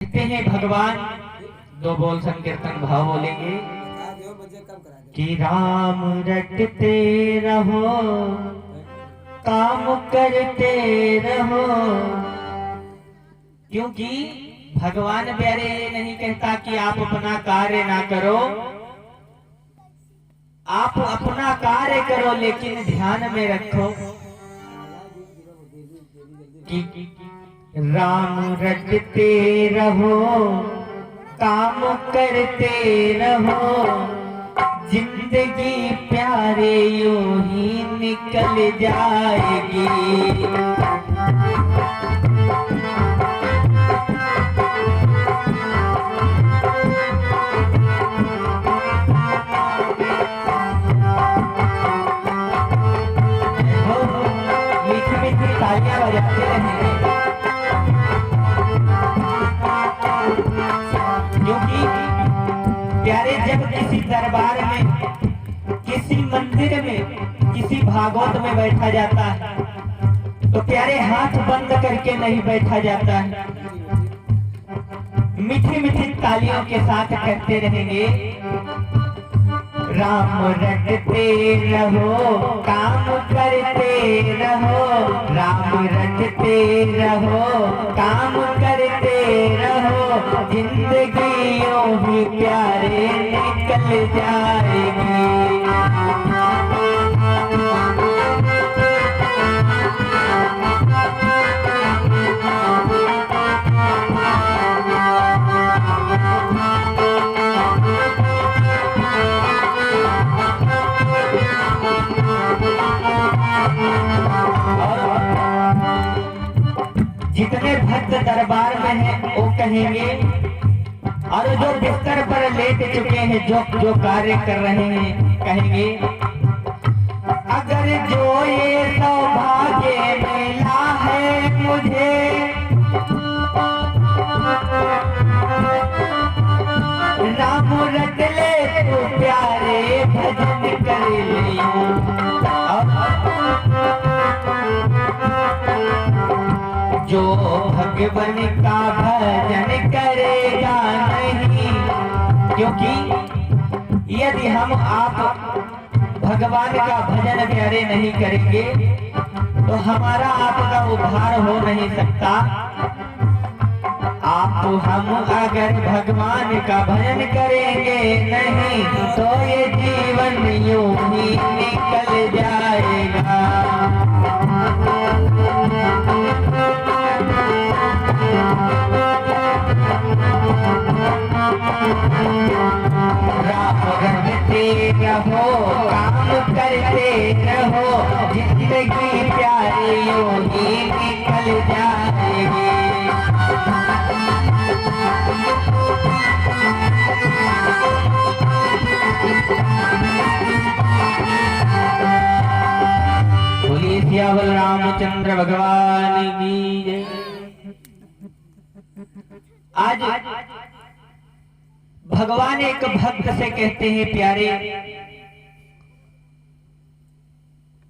कहते हैं भगवान दो बोल संकीर्तन भाव बोलेंगे कि राम रटते रहो काम करते रहो। क्योंकि भगवान प्यारे ये नहीं कहता कि आप अपना कार्य ना करो, आप अपना कार्य करो लेकिन ध्यान में रखो कि राम रटते रहो काम करते रहो, जिंदगी प्यारे यूं ही निकल जाएगी। मीठी मीठी तालियां बजाते रहेंगे क्योंकि प्यारे जब किसी दरबार में, किसी मंदिर में, किसी भागवत में बैठा जाता है तो प्यारे हाथ बंद करके नहीं बैठा जाता है, मीठी मीठी तालियों के साथ कहते रहेंगे राम रटते रहो काम करते रहो, राम रटते रहो काम करते रहो, जिंदगी यूं ही प्यारे निकल जाएगी। जितने भक्त दरबार में हैं वो कहेंगे, और जो बिस्तर पर लेट चुके हैं, जो कार्य कर रहे हैं कहेंगे, अगर जो ये सौभाग्य मिला है मुझे, राम रट ले तो प्यारे भजन कर लियो। जो भगवान का भजन करेगा नहीं, क्योंकि यदि हम आप भगवान का भजन प्यारे नहीं करेंगे तो हमारा आपका उद्धार हो नहीं सकता। आप हम अगर भगवान का भजन करेंगे नहीं तो ये जीवन यूं ही निकल जाएगा। राम रटते रहो काम करते रहो, जिंदगी प्यारी यूं ही निकल जाएगी। बोलिए सियावर रामचंद्र भगवान की जय। आज भगवान एक भक्त से कहते हैं प्यारे,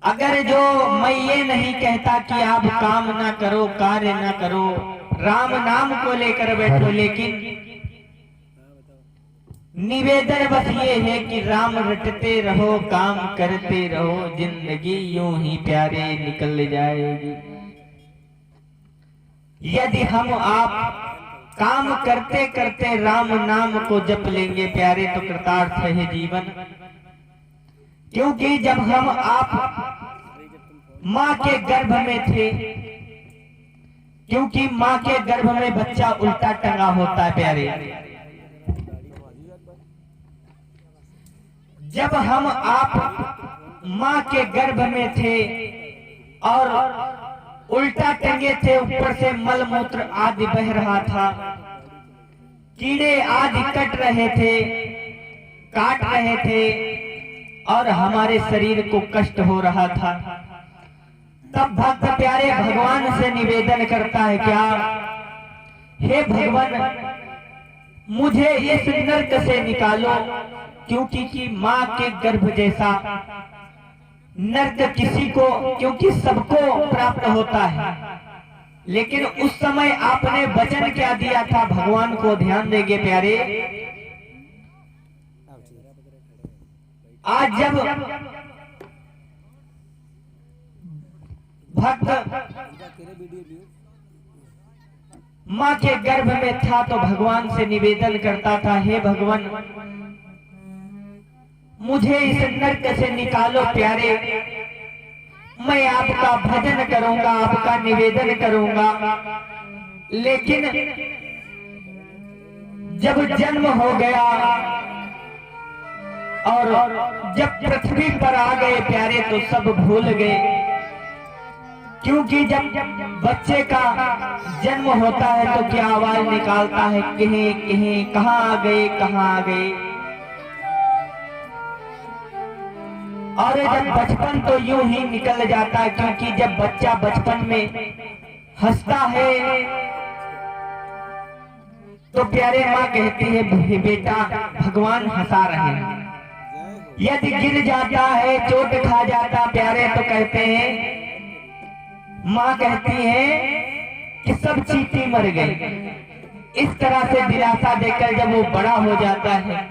अगर जो मैं ये नहीं कहता कि आप काम ना करो, कार्य ना करो, राम नाम को लेकर बैठो, लेकिन निवेदन बस ये है कि राम रटते रहो काम करते रहो, जिंदगी यूं ही प्यारे निकल जाएगी। यदि हम आप काम करते करते राम नाम को जप लेंगे प्यारे तो कृतार्थ है जीवन। क्योंकि जब हम आप माँ के गर्भ में थे, क्योंकि माँ के गर्भ में बच्चा उल्टा टंगा होता है प्यारे, जब हम आप माँ के गर्भ में थे और उल्टा टंगे थे, ऊपर से मल मूत्र आदि बह रहा था, कीड़े आदि कट रहे थे, काट रहे थे और हमारे शरीर को कष्ट हो रहा था, तब भक्त प्यारे भगवान से निवेदन करता है क्या, हे भगवान मुझे इस नर्क से निकालो, क्योंकि माँ के गर्भ जैसा नर्क किसी को, क्योंकि सबको प्राप्त होता है, लेकिन उस समय आपने वचन क्या दिया था, भगवान को ध्यान देंगे प्यारे। आज जब भक्त माँ के गर्भ में था तो भगवान से निवेदन करता था, हे भगवान मुझे इस नरक से निकालो प्यारे, मैं आपका भजन करूंगा, आपका निवेदन करूंगा। लेकिन जब जन्म हो गया और जब पृथ्वी पर आ गए प्यारे तो सब भूल गए, क्योंकि जब बच्चे का जन्म होता है तो क्या आवाज निकालता है, कहीं कहीं कहाँ आ गए, कहाँ आ गए। और जब बचपन तो यूं ही निकल जाता है, क्योंकि जब बच्चा बचपन में हंसता है तो प्यारे माँ कहती है, बेटा भगवान हंसा रहे हैं। यदि गिर जाता है, चोट खा जाता प्यारे तो कहते हैं, माँ कहती है कि सब चींटी मर गई। इस तरह से दिलासा देकर जब वो बड़ा हो जाता है,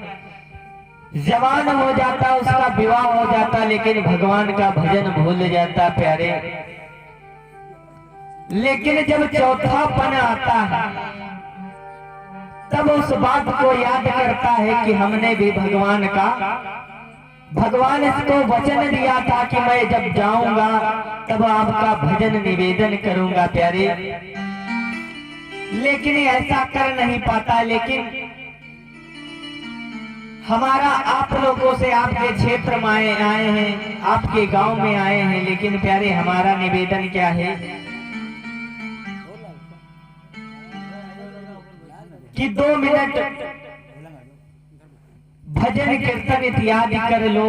जवान हो जाता, उसका विवाह हो जाता, लेकिन भगवान का भजन भूल जाता प्यारे। लेकिन जब चौथापन आता है तब उस बात को याद करता है कि हमने भी भगवान इसको वचन दिया था कि मैं जब जाऊंगा तब आपका भजन निवेदन करूंगा प्यारे। लेकिन ऐसा कर नहीं पाता। लेकिन हमारा आप लोगों से आपके क्षेत्र में आए हैं, आपके गांव में आए हैं, लेकिन प्यारे हमारा निवेदन क्या है कि 2 मिनट भजन कीर्तन इत्यादि कर लो,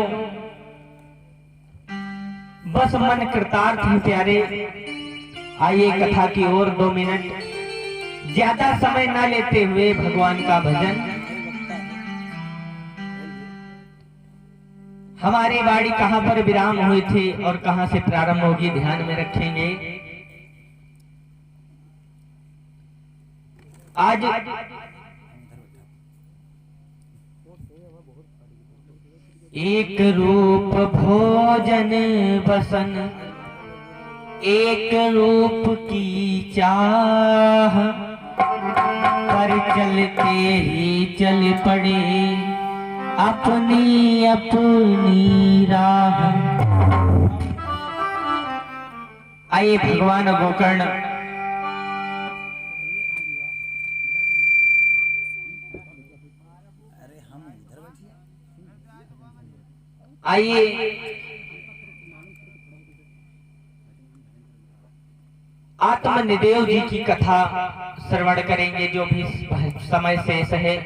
बस मन कृतार्थ है प्यारे। आइए कथा की ओर 2 मिनट, ज्यादा समय ना लेते हुए भगवान का भजन। हमारी वाणी कहां पर विराम हुई थी और कहां से प्रारंभ होगी, ध्यान में रखेंगे। आज एक रूप भोजन बसन, एक रूप की चाह, पर चलते ही चल पड़े अपनी अपनी राह। आइए भगवान गोकर्ण आइए आत्मनिदेव जी की कथा श्रवण करेंगे, जो भी समय शेष है।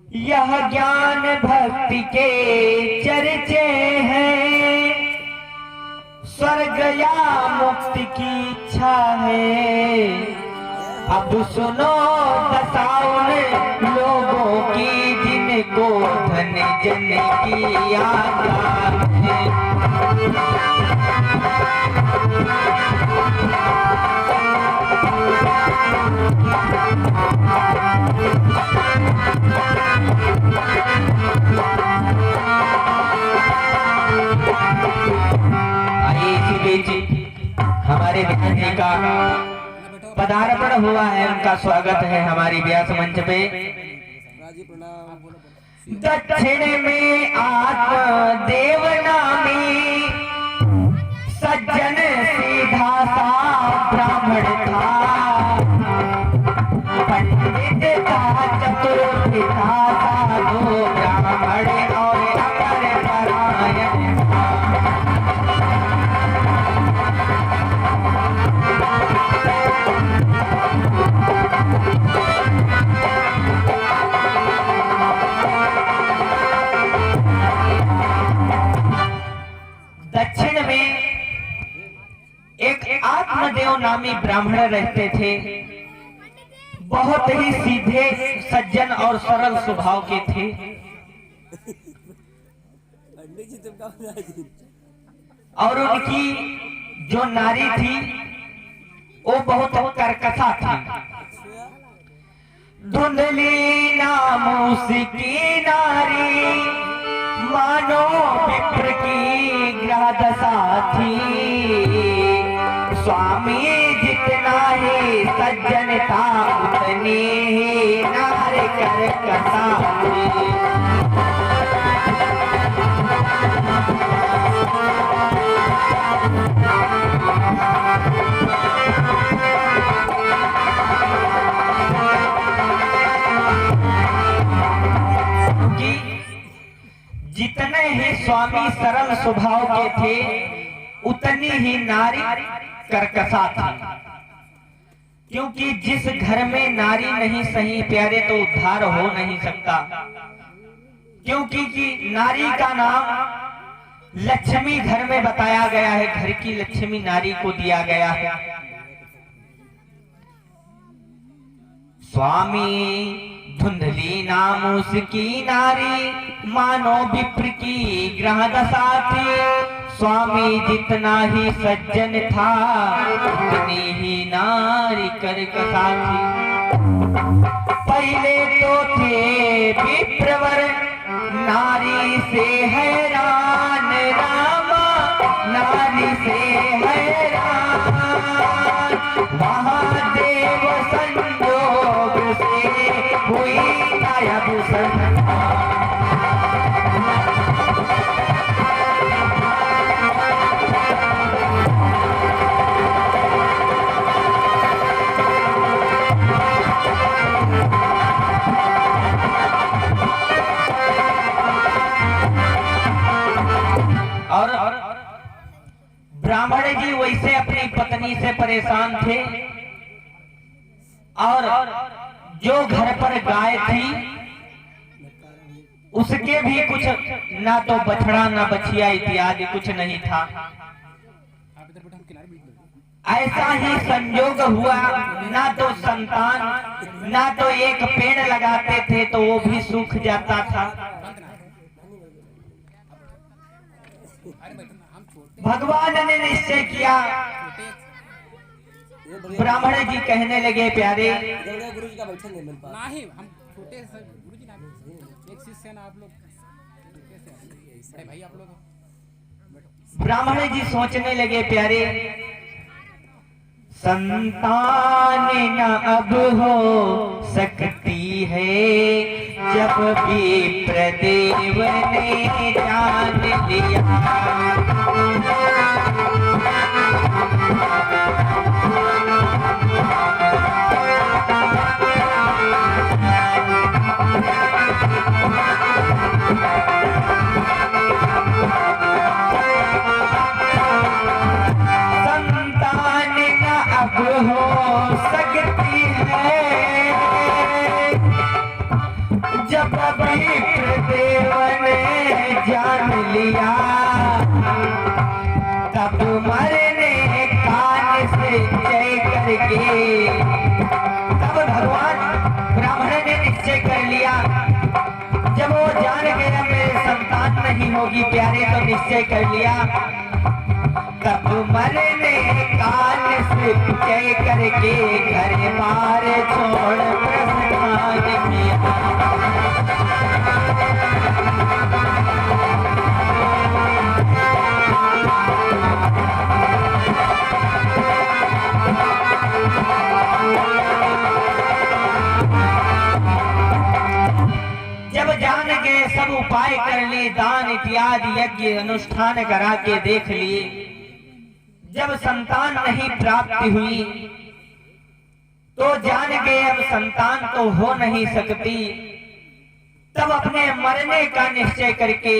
यह ज्ञान भक्ति के चर्चे हैं, स्वर्ग या मुक्ति की इच्छा है। अब सुनो दसाउन लोगों की, जिनको धन जन की आशा है। आइए इसी बीच हमारे बहन जी का पदार्पण हुआ है, उनका स्वागत है हमारी व्यास मंच पे। दक्षिण में आत्मदेव नामी सज्जन सीधा सा ब्राह्मण था, पंडित था चतुर पिता था, 2 ब्राह्मण और अपर परायण था। दक्षिण में एक आत्मदेव नामी ब्राह्मण रहते थे, बहुत ही सीधे सज्जन और सरल स्वभाव के थे। और उनकी जो नारी थी वो बहुत कर्कशा थी। धुंधली नामूस की नारी मानो विप्र की ग्रहदशा थी। स्वामी जितना ही सज्जन था उतनी ही नारी कर्कशा थी। जितने ही स्वामी सरल स्वभाव के थे उतनी ही नारी कर्कशा थी। क्योंकि जिस घर में नारी नहीं सही प्यारे तो उद्धार हो नहीं सकता। क्योंकि नारी का नाम लक्ष्मी घर में बताया गया है, घर की लक्ष्मी नारी को दिया गया है। स्वामी धुंधली नाम उसकी नारी मानो विप्र की ग्रहदशा थी। स्वामी जितना ही सज्जन था उतनी ही नारी कर्कशा थी। पहले तो थे विप्रवर नारी से हैरान रामा, नारी से हैरान। महादेव संयोग से हुई नायब संतान। और ब्राह्मण जी वैसे अपनी पत्नी से परेशान थे और जो घर पर गाय थी उसके भी कुछ ना तो बछड़ा ना बछिया इत्यादि कुछ नहीं था। ऐसा ही संयोग हुआ, ना तो संतान ना तो एक पेड़ लगाते थे तो वो भी सूख जाता था। भगवान ने निश्चय किया। ब्राह्मण जी कहने लगे प्यारे गुरु जी का बैठन नहीं, हम छोटे गुरु जी एक शिष्य ना आप लोग बड़े भाई आप लोग। ब्राह्मण जी सोचने लगे प्यारे संतान न अब हो सकती है जब भी प्रदेव ने जान लिया। हो सकती है जब भी प्रदेव ने जान लिया, तब मरने कान से जय करके। तब भगवान ब्राह्मण ने निश्चय कर लिया, जब वो जान गया मेरे संतान नहीं होगी प्यारे तो निश्चय कर लिया, तब मरने कान से जय करके घर बार छोड़ प्रस्थान किया। जब जान गए सब उपाय कर लिए, दान इत्यादि यज्ञ अनुष्ठान करा के देख लिए, जब संतान नहीं प्राप्ति हुई तो जान गए अब संतान तो हो नहीं सकती। तब अपने मरने का निश्चय करके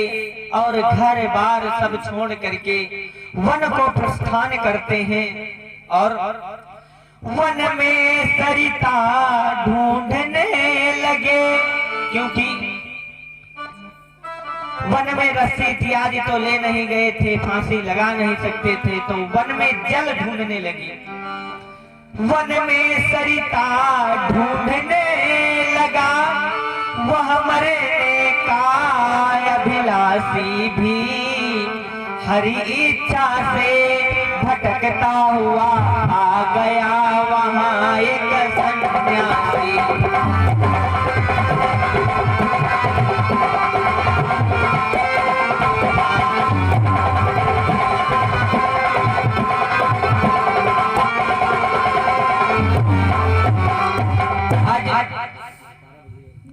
और घर बार सब छोड़ करके वन को प्रस्थान करते हैं और वन में सरिता ढूंढने लगे। क्योंकि वन में रस्सी इत्यादि तो ले नहीं गए थे, फांसी लगा नहीं सकते थे, तो वन में जल ढूंढने लगे। वन में सरिता ढूंढने लगा, वह मरने का अभिलाषी भी हरि इच्छा से भटक करता हुआ आ गया वहाँ एक सन्यासी।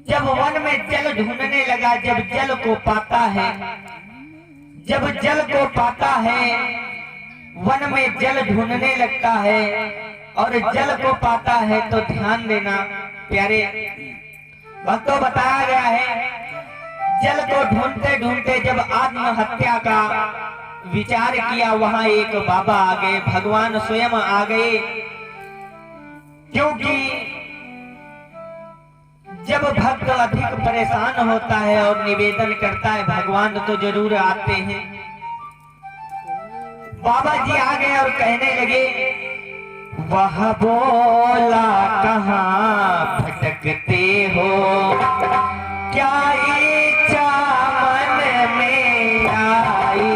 जब वन में जल ढूंढने लगा, जब जल को पाता है, जब जल को पाता है, वन में जल ढूंढने लगता है और जल को पाता है, तो ध्यान देना प्यारे भक्तों, बताया गया है जल को ढूंढते ढूंढते जब आत्महत्या का विचार किया, वहां एक बाबा आ गए, भगवान स्वयं आ गए। क्योंकि जब भक्त अधिक परेशान होता है और निवेदन करता है, भगवान तो जरूर आते हैं। बाबा जी आ गए और कहने लगे, वह बोला कहाँ भटकते हो, क्या इच्छा मन में आई।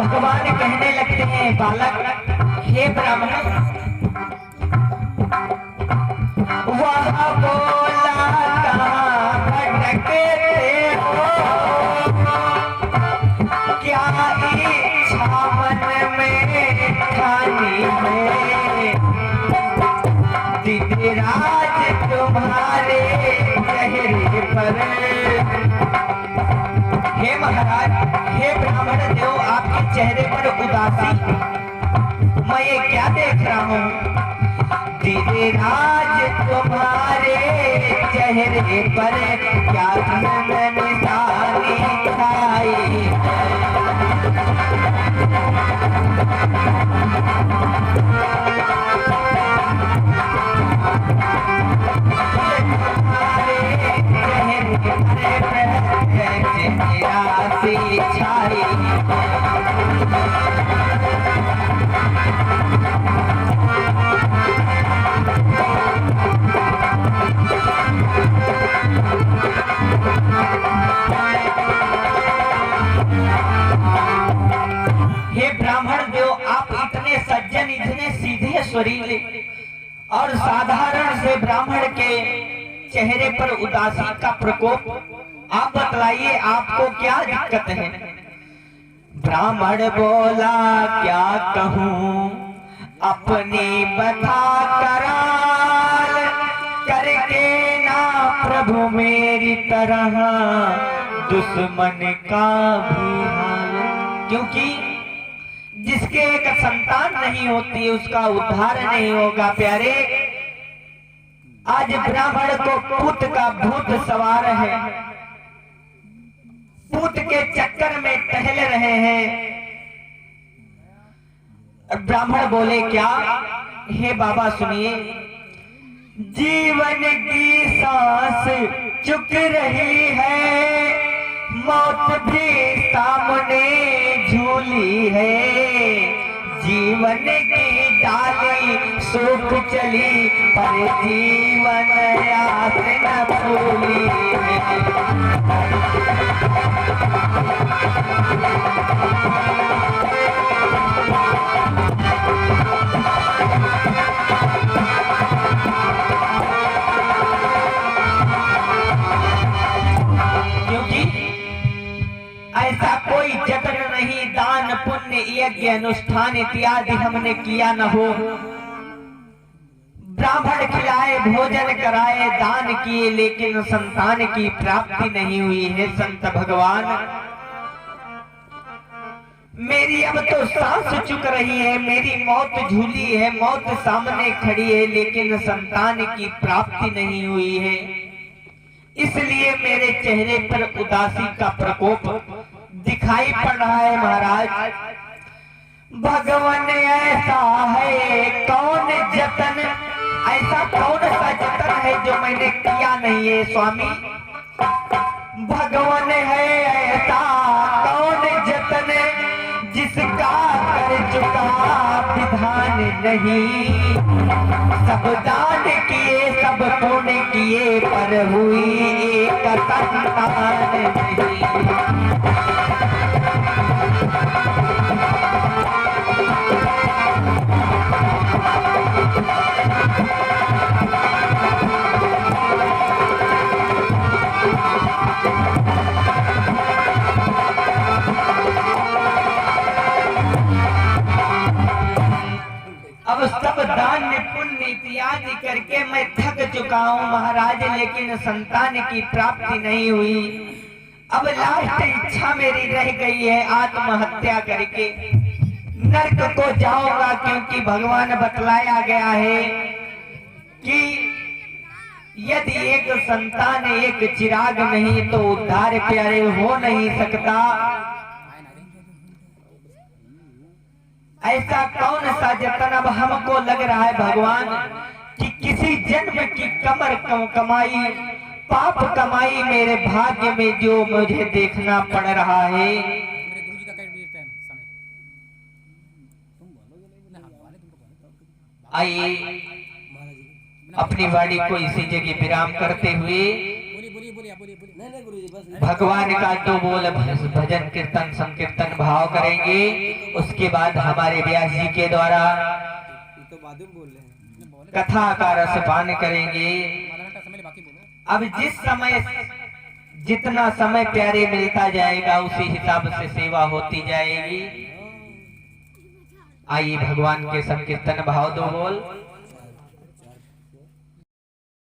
भगवान कहने लगते हैं, बालक हे ब्राह्मण, वह बोला कहाँ भटकते हो, क्या इच्छा मन में ठानी है, दिव्यराज तुम्हारे चेहरे पर। हे महाराज, हे ब्राह्मण देव, आपके चेहरे पर उदासी, मैं ये क्या देख रहा हूँ, दिव्यराज तुम्हारे चेहरे पर क्या निशानी छाई। सुरीले और साधारण से ब्राह्मण के चेहरे पर उदासी का प्रकोप, आप बतलाइए आपको क्या दिक्कत है। ब्राह्मण बोला क्या कहूँ अपनी बता कराल, करके ना प्रभु मेरी तरह दुश्मन का भी हाल। क्योंकि जिसके एक संतान नहीं होती उसका उद्धार नहीं होगा प्यारे। आज ब्राह्मण को पूत का भूत सवार है, पूत के चक्कर में टहल रहे हैं। ब्राह्मण बोले क्या, हे बाबा सुनिए, जीवन की सांस चुक रही है, मौत भी सामने झूली है, जीवन की डाली सूख चली पर जीवन आस न भूली है। ऐसा कोई जतन नहीं, दान पुण्य यज्ञ अनुष्ठान इत्यादि हमने किया न हो। ब्राह्मण खिलाए, भोजन कराए, दान किए, लेकिन संतान की प्राप्ति नहीं हुई है। संत भगवान, मेरी अब तो सांस चुक रही है, मेरी मौत झूली है, मौत सामने खड़ी है, लेकिन संतान की प्राप्ति नहीं हुई है। इसलिए मेरे चेहरे पर उदासी का प्रकोप दिखाई पड़ रहा है। महाराज, भगवान ऐसा है कौन जतन ऐसा कौन सा जतन है जो मैंने किया नहीं है स्वामी? भगवान है ऐसा कौन जतन जिसका कर चुका विधान नहीं। सब दान किए सब पुण्य किए पर हुई एक संतान नहीं। अब सब दान पुण्य इत्यादि करके मैं थक चुका हूँ महाराज, लेकिन संतान की प्राप्ति नहीं हुई। अब लास्ट इच्छा मेरी रह गई है आत्महत्या करके नरक को जाऊंगा, क्योंकि भगवान बतलाया गया है कि यदि एक संतान एक चिराग नहीं तो उद्धार प्यारे हो नहीं सकता। ऐसा कौन सा जतन अब हमको लग रहा है भगवान कि किसी जन्म की कमर कमाई पाप कमाई मेरे भाग्य में जो मुझे देखना पड़ रहा है। मेरे गुरुजी का टाइम समय आइए अपनी वाणी को इसी जगह विराम करते हुए भगवान का दो बोल भजन कीर्तन संकीर्तन भाव करेंगे। उसके बाद हमारे व्यास जी के द्वारा कथा का रसपान करेंगे। अब जिस समय जितना समय प्यारे मिलता जाएगा उसी हिसाब से सेवा होती जाएगी। आइए भगवान के संकीर्तन भाव दो बोल।